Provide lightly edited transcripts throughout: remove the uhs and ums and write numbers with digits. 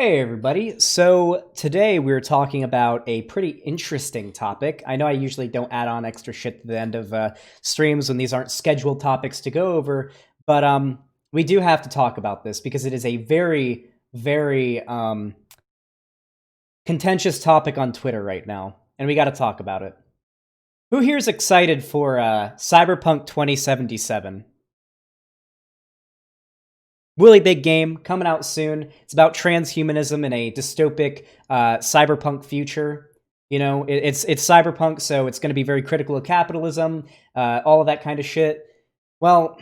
Hey everybody. So today we're talking about a pretty interesting topic. I know I usually don't add on extra shit to the end of streams when these aren't scheduled topics to go over, but we do have to talk about this because it is a very contentious topic on Twitter right now, and we got to talk about it. Who here is excited for Cyberpunk 2077? Really big game coming out soon. It's about transhumanism in a dystopic cyberpunk future. You know, it's cyberpunk, so it's going to be very critical of capitalism, all of that kind of shit. Well,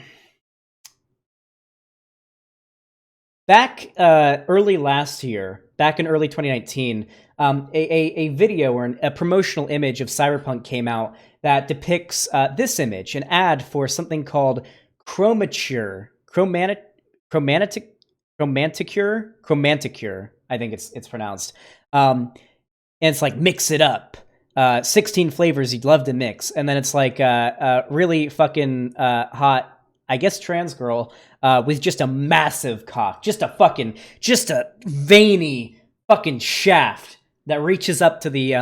back early last year, back in early 2019, a video or a promotional image of Cyberpunk came out that depicts this image, an ad for something called Chromature, Chromatic, Chromanticure, I think it's pronounced. And it's like mix it up. 16 flavors you'd love to mix, and then it's like really fucking hot, I guess, trans girl with just a massive cock, just a veiny fucking shaft that reaches up to the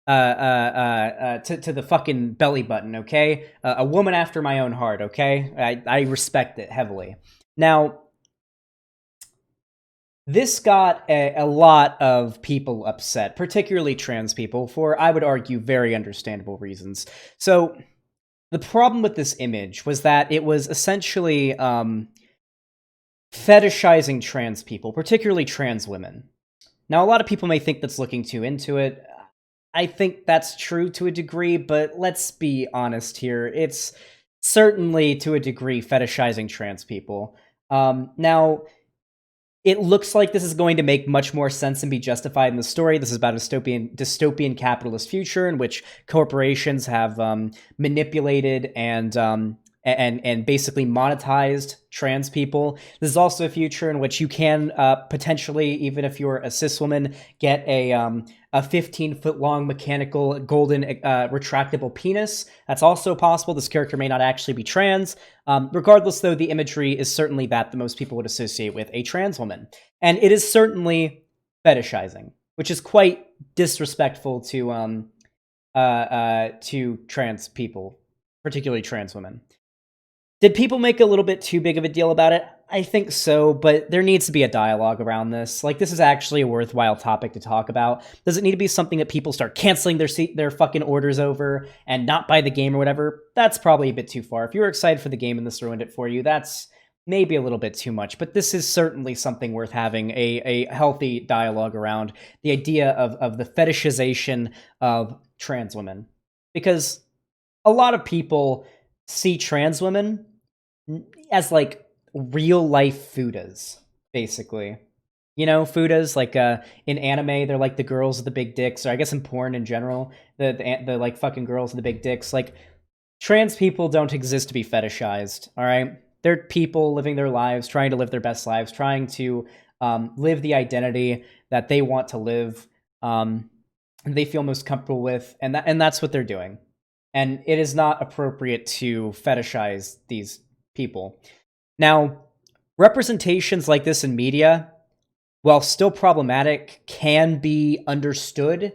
to the fucking belly button. Okay, a woman after my own heart. Okay, I respect it heavily. Now, this got a lot of people upset, particularly trans people, for, I would argue, very understandable reasons. So, the problem with this image was that it was essentially fetishizing trans people, particularly trans women. Now, a lot of people may think that's looking too into it. I think that's true to a degree, but let's be honest here. It's certainly, to a degree, fetishizing trans people. Now, it looks like this is going to make much more sense and be justified in the story. This is about a dystopian capitalist future in which corporations have manipulated and basically monetized trans people. This is also a future in which you can potentially, even if you're a cis woman, get a 15-foot long mechanical golden retractable penis. That's also possible. This character may not actually be trans. Regardless, though, the imagery is certainly that most people would associate with a trans woman. And it is certainly fetishizing, which is quite disrespectful to trans people, particularly trans women. Did people make a little bit too big of a deal about it? I think so, but there needs to be a dialogue around this. Like, this is actually a worthwhile topic to talk about. Does it need to be something that people start canceling their fucking orders over and not buy the game or whatever? That's probably a bit too far. If you were excited for the game and this ruined it for you, that's maybe a little bit too much. But this is certainly something worth having a healthy dialogue around, the idea of the fetishization of trans women. Because a lot of people see trans women as like real life fudas, basically. You know, fudas, like in anime, they're like the girls with the big dicks, or I guess in porn in general, the like fucking girls with the big dicks. Like, trans people don't exist to be fetishized, all right? They're people living their lives, trying to live their best lives, trying to live the identity that they want to live, and they feel most comfortable with, and that's what they're doing. And it is not appropriate to fetishize these people. Now, representations like this in media, while still problematic, can be understood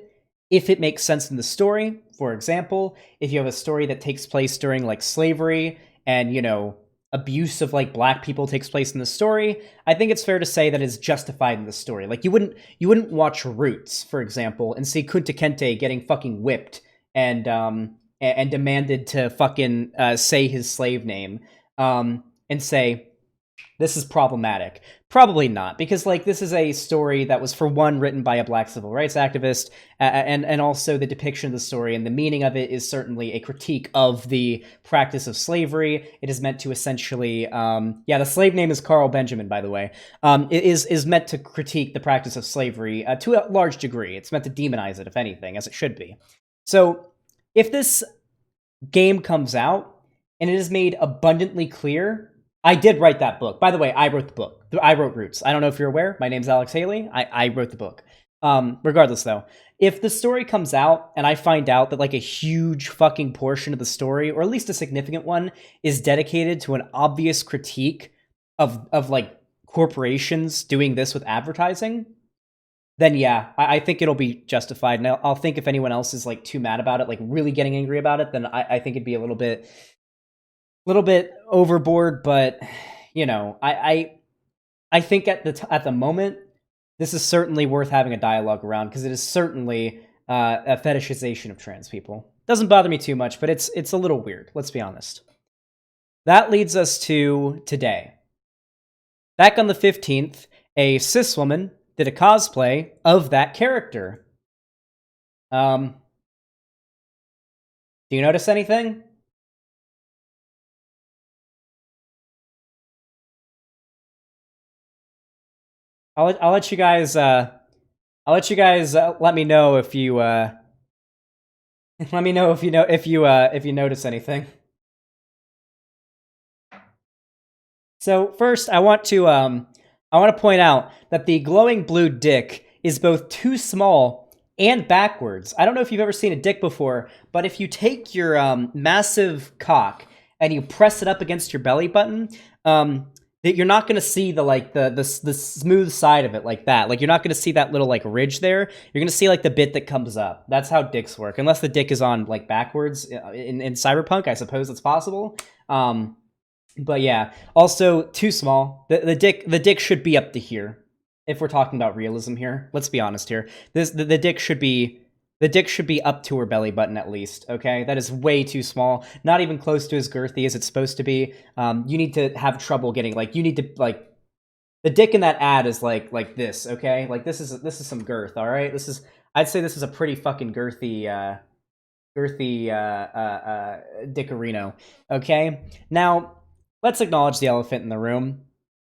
if it makes sense in the story. For example, if you have a story that takes place during like slavery and, you know, abuse of like black people takes place in the story, I think it's fair to say that it's justified in the story. Like, you wouldn't watch Roots, for example, and see Kunta Kinte getting fucking whipped and demanded to fucking say his slave name, and say, this is problematic. Probably not, because like, this is a story that was, for one, written by a black civil rights activist, and also the depiction of the story and the meaning of it is certainly a critique of the practice of slavery. It is meant to essentially, the slave name is Carl Benjamin, by the way. It is meant to critique the practice of slavery to a large degree. It's meant to demonize it, if anything, as it should be. So, if this game comes out and it is made abundantly clear, I did write that book. By the way, I wrote the book. I wrote Roots. I don't know if you're aware. My name's Alex Haley. I wrote the book. Regardless, though, if the story comes out and I find out that like a huge fucking portion of the story, or at least a significant one, is dedicated to an obvious critique of like corporations doing this with advertising, then yeah, I think it'll be justified. And I'll think if anyone else is like too mad about it, like really getting angry about it, then I think it'd be a little bit overboard. But you know, I think at the moment, this is certainly worth having a dialogue around because it is certainly a fetishization of trans people. Doesn't bother me too much, but it's a little weird. Let's be honest. That leads us to today. Back on the 15th, a cis woman did a cosplay of that character. Do you notice anything? I'll let you guys let me know if you let me know if you notice anything. So first, I want to point out that the glowing blue dick is both too small and backwards. I don't know if you've ever seen a dick before, but if you take your massive cock and you press it up against your belly button, you're not going to see the smooth side of it like that. Like you're not going to see that little like ridge there. You're going to see like the bit that comes up. That's how dicks work. Unless the dick is on like backwards in Cyberpunk, I suppose it's possible. But yeah, also too small. The dick should be up to here. If we're talking about realism here, let's be honest here. The dick should be up to her belly button at least. Okay, that is way too small. Not even close to as girthy as it's supposed to be. You need to have trouble getting you need to the dick in that ad is like this. Okay, like this is some girth. All right, I'd say this is a pretty fucking girthy dickerino. Okay, now. Let's acknowledge the elephant in the room.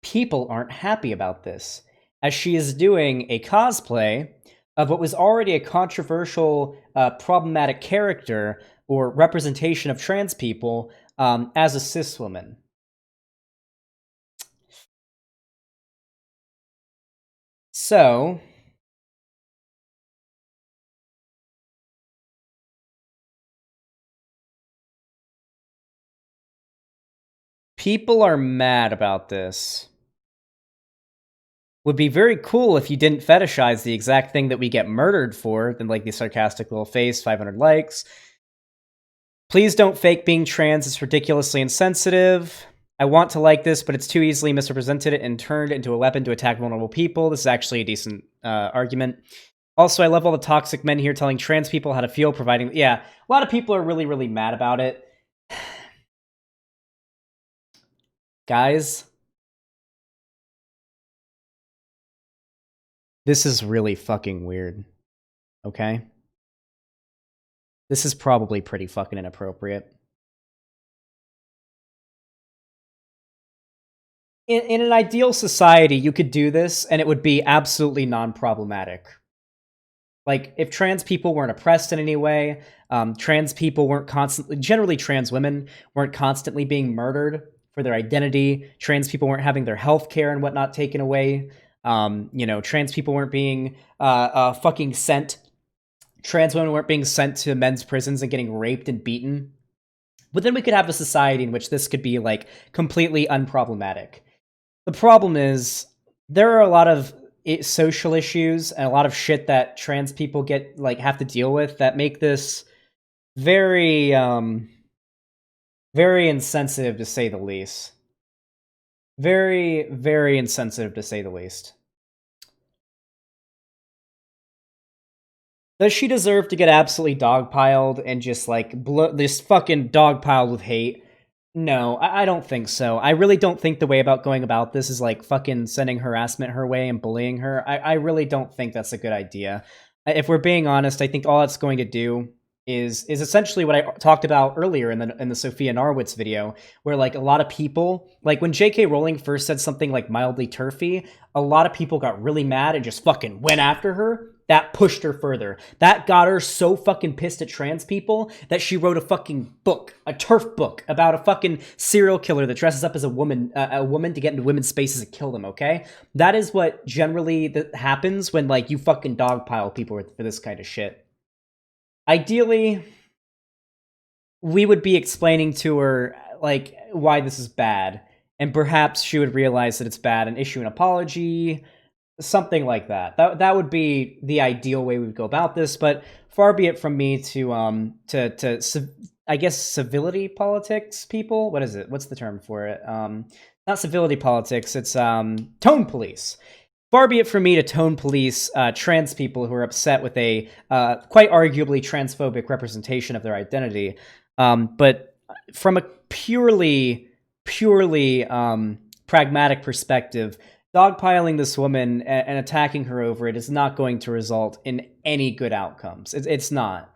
People aren't happy about this, as she is doing a cosplay of what was already a controversial, problematic character or representation of trans people as a cis woman. So, people are mad about this. Would be very cool if you didn't fetishize the exact thing that we get murdered for, than like the sarcastic little face, 500 likes. Please don't fake being trans, it's ridiculously insensitive. I want to like this, but it's too easily misrepresented and turned into a weapon to attack vulnerable people. This is actually a decent argument. Also, I love all the toxic men here telling trans people how to feel, providing... Yeah, a lot of people are really, really mad about it. Guys, this is really fucking weird. Okay? This is probably pretty fucking inappropriate. In an ideal society, you could do this, and it would be absolutely non-problematic. Like, if trans people weren't oppressed in any way, trans people weren't constantly... Generally, trans women weren't constantly being murdered for their identity. Trans people weren't having their health care and whatnot taken away. Trans people weren't being fucking sent. Trans women weren't being sent to men's prisons and getting raped and beaten. But then we could have a society in which this could be, like, completely unproblematic. The problem is, there are a lot of social issues and a lot of shit that trans people have to deal with that make this very, very insensitive to say the least. Very, very insensitive to say the least. Does she deserve to get absolutely dogpiled and just just fucking dogpiled with hate? No, I don't think so. I really don't think the way about going about this is like fucking sending harassment her way and bullying her. I really don't think that's a good idea. If we're being honest, I think all it's going to do is essentially what I talked about earlier in the Sophia Narwitz video, where like a lot of people, like when J.K. Rowling first said something like mildly turfy, a lot of people got really mad and just fucking went after her. That pushed her further. That got her so fucking pissed at trans people that she wrote a fucking book, a turf book, about a fucking serial killer that dresses up as a woman to get into women's spaces and kill them, okay? That is what generally happens when, like, you fucking dogpile people for this kind of shit. Ideally, we would be explaining to her, like, why this is bad, and perhaps she would realize that it's bad and issue an apology, something like that. That would be the ideal way we would go about this, but far be it from me I guess civility politics people. What is it? What's the term for it? Not civility politics. It's tone police. Far be it from me to tone police trans people who are upset with a quite arguably transphobic representation of their identity. But from a purely pragmatic perspective, dogpiling this woman and attacking her over it is not going to result in any good outcomes. It's not.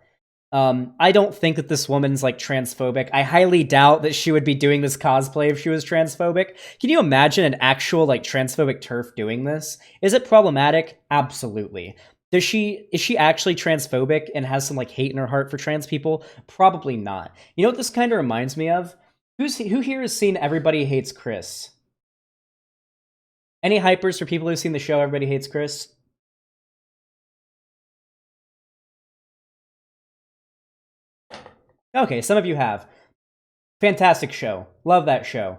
I don't think that this woman's like transphobic. I highly doubt that she would be doing this cosplay if she was transphobic. Can you imagine an actual like transphobic TERF doing this? Is it problematic? Absolutely. Is she actually transphobic and has some like hate in her heart for trans people? Probably not. You know what this kind of reminds me of? Who here has seen Everybody Hates Chris? Any hypers for people who've seen the show Everybody Hates Chris? Okay, some of you have. Fantastic show. Love that show.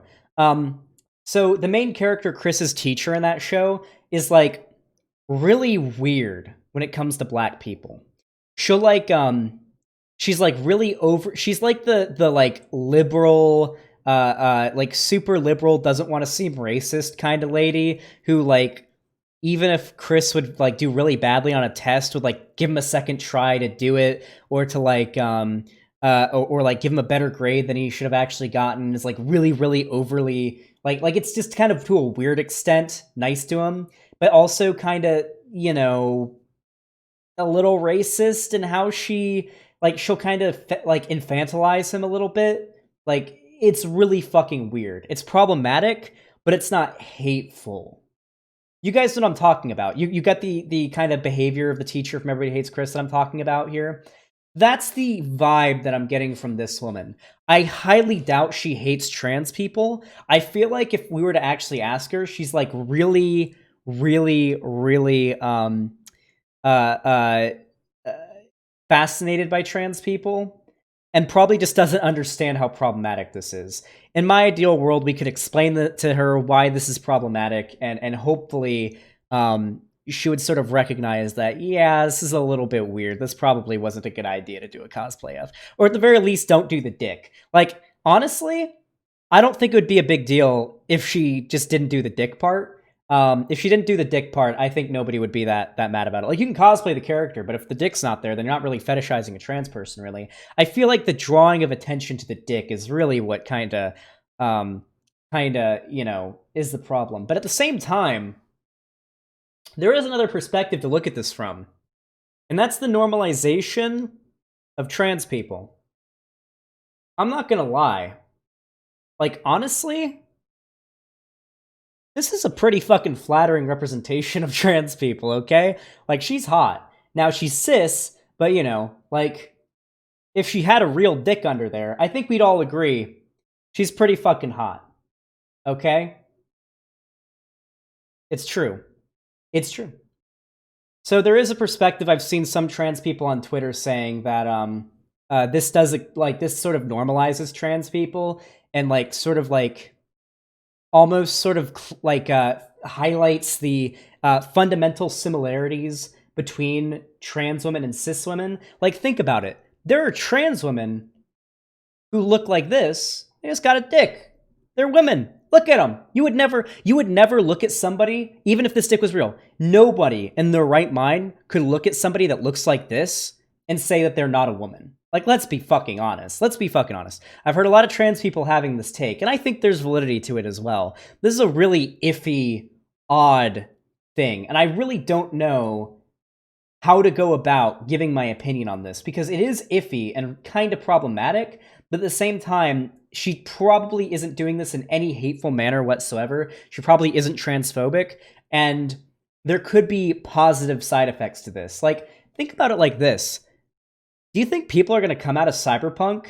So the main character, Chris's teacher in that show, is like really weird when it comes to black people. She'll like she's like really over she's like the like liberal like super liberal, doesn't want to seem racist kind of lady who like even if Chris would like do really badly on a test would like give him a second try to do it or to like or like give him a better grade than he should have actually gotten is like really overly like it's just kind of to a weird extent nice to him, but also kind of, you know, a little racist in how she like she'll kind of like infantilize him a little bit. Like it's really fucking weird. It's problematic, but it's not hateful. You guys know what I'm talking about. You got the kind of behavior of the teacher from Everybody Hates Chris that I'm talking about here. That's the vibe that I'm getting from this woman. I highly doubt she hates trans people. I feel like if we were to actually ask her, she's like really uh, uh, fascinated by trans people and probably just doesn't understand how problematic this is. In my ideal world, we could explain to her why this is problematic and hopefully she would sort of recognize that, yeah, this is a little bit weird. This probably wasn't a good idea to do a cosplay of. Or at the very least, don't do the dick. Like, honestly, I don't think it would be a big deal if she just didn't do the dick part. If she didn't do the dick part, I think nobody would be that mad about it. Like, you can cosplay the character, but if the dick's not there, then you're not really fetishizing a trans person, really. I feel like the drawing of attention to the dick is really what kind of, you know, is the problem. But at the same time, there is another perspective to look at this from, and that's the normalization of trans people. I'm not gonna lie. Like, honestly, this is a pretty fucking flattering representation of trans people, okay? Like, she's hot. Now, she's cis, but, you know, like, if she had a real dick under there, I think we'd all agree she's pretty fucking hot. Okay? It's true. It's true. So there is a perspective. I've seen some trans people on Twitter saying that this does like this sort of normalizes trans people and like sort of like almost sort of like highlights the fundamental similarities between trans women and cis women. Like, think about it. There are trans women who look like this. They just got a dick. They're women. Look at them. You would never look at somebody, even if this dick was real. Nobody in their right mind could look at somebody that looks like this and say that they're not a woman. Like, let's be fucking honest. Let's be fucking honest. I've heard a lot of trans people having this take, and I think there's validity to it as well. This is a really iffy, odd thing, and I really don't know how to go about giving my opinion on this, because it is iffy and kind of problematic, but at the same time, she probably isn't doing this in any hateful manner whatsoever. She probably isn't transphobic, and there could be positive side effects to this. Like, think about it like this. Do you think people are going to come out of Cyberpunk,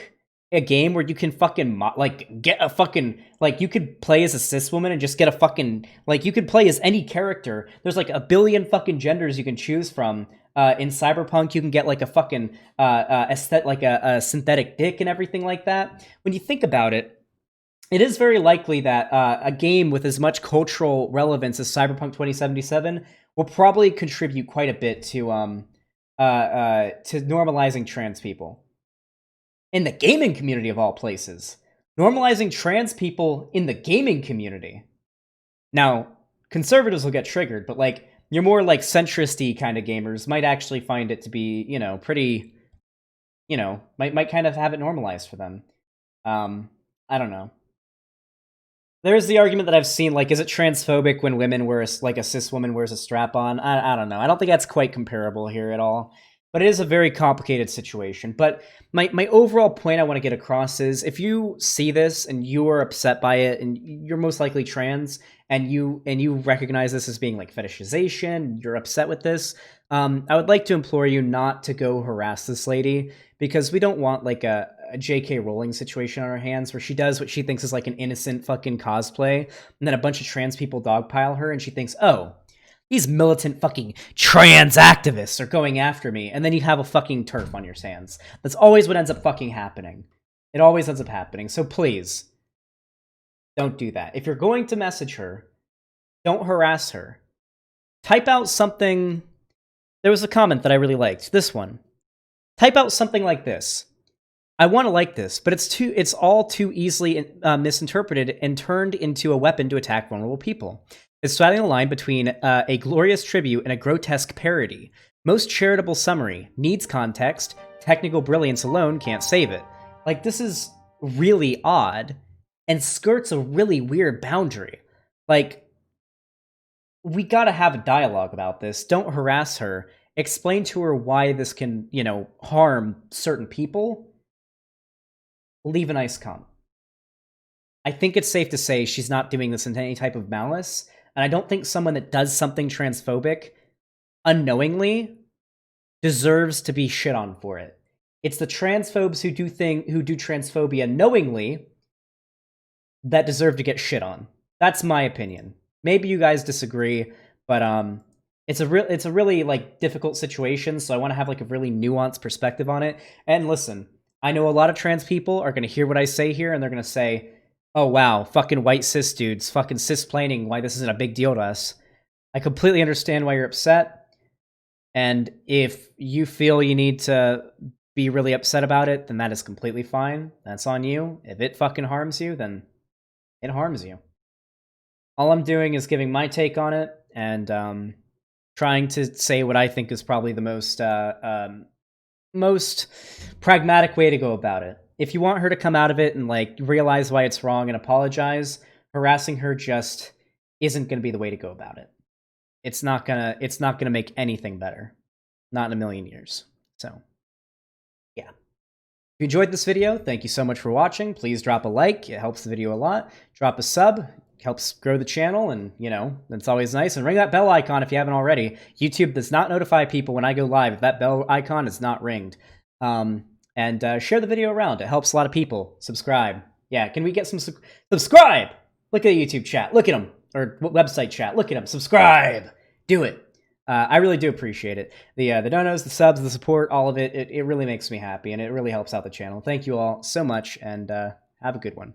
a game where you can fucking, like, get a fucking, like, you could play as a cis woman and just get a fucking, like, you could play as any character. There's, like, a billion fucking genders you can choose from. In Cyberpunk, you can get like a fucking like a synthetic dick and everything like that. When you think about it, it is very likely that a game with as much cultural relevance as Cyberpunk 2077 will probably contribute quite a bit to normalizing trans people in the gaming community of all places. Normalizing trans people in the gaming community. Now, conservatives will get triggered, but like your more like centrist-y kind of gamers might actually find it to be, you know, pretty, you know, might kind of have it normalized for them. I don't know. There's the argument that I've seen, like, is it transphobic when women wear, like, a cis woman wears a strap-on? I don't know. I don't think that's quite comparable here at all. But it is a very complicated situation. But my overall point I want to get across is, if you see this and you are upset by it, and you're most likely trans, and you recognize this as being, like, fetishization, you're upset with this, I would like to implore you not to go harass this lady, because we don't want, like, a J.K. Rowling situation on her hands where she does what she thinks is like an innocent fucking cosplay, and then a bunch of trans people dogpile her, and she thinks, oh, these militant fucking trans activists are going after me, and then you have a fucking turf on your hands. That's always what ends up fucking happening. It always ends up happening. So please, don't do that. If you're going to message her, don't harass her. Type out something. There was a comment that I really liked. This one. Type out something like this. I want to like this, but it's all too easily misinterpreted and turned into a weapon to attack vulnerable people. It's straddling the line between a glorious tribute and a grotesque parody. Most charitable summary needs context. Technical brilliance alone can't save it. Like, this is really odd and skirts a really weird boundary. Like, we gotta have a dialogue about this. Don't harass her. Explain to her why this can, you know, harm certain people. Leave a nice comment. I think it's safe to say she's not doing this in any type of malice, and I don't think someone that does something transphobic unknowingly deserves to be shit on for it. It's the transphobes who do transphobia knowingly that deserve to get shit on. That's my opinion. Maybe you guys disagree, but it's a really like difficult situation, so I want to have like a really nuanced perspective on it. And listen, I know a lot of trans people are going to hear what I say here, and they're going to say, oh wow, fucking white cis dudes, fucking cisplaining why this isn't a big deal to us. I completely understand why you're upset, and if you feel you need to be really upset about it, then that is completely fine. That's on you. If it fucking harms you, then it harms you. All I'm doing is giving my take on it, and trying to say what I think is probably the most pragmatic way to go about it. If you want her to come out of it and like realize why it's wrong and apologize, harassing her just isn't going to be the way to go about it. It's not gonna make anything better. Not in a million years. So, yeah. If you enjoyed this video, thank you so much for watching. Please drop a like. It helps the video a lot. Drop a sub. Helps grow the channel, and, you know, that's always nice. And ring that bell icon if you haven't already. YouTube does not notify people when I go live if that bell icon is not ringed. And share the video around. It helps a lot of people. Subscribe. Yeah, can we get some subscribe? Look at the YouTube chat. Look at them. Or website chat. Look at them. Subscribe. Do it. I really do appreciate it. The donos, the subs, the support, all of it, it really makes me happy, and it really helps out the channel. Thank you all so much, and have a good one.